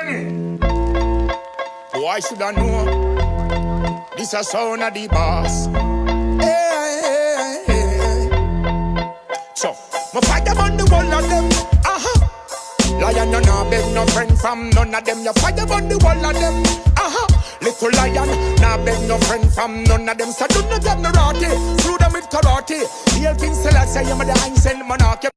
Johnny. Boy, should I know? This a sound of the boss. Hey. So, my fire on the wall of them. Lion, you nah beg no friend from none of them. You fire on the wall of them. Little lion, nah beg no friend from none of them. So do not get no rotty. Through them with karate. Real things till I say I'm the Einstein monarchy.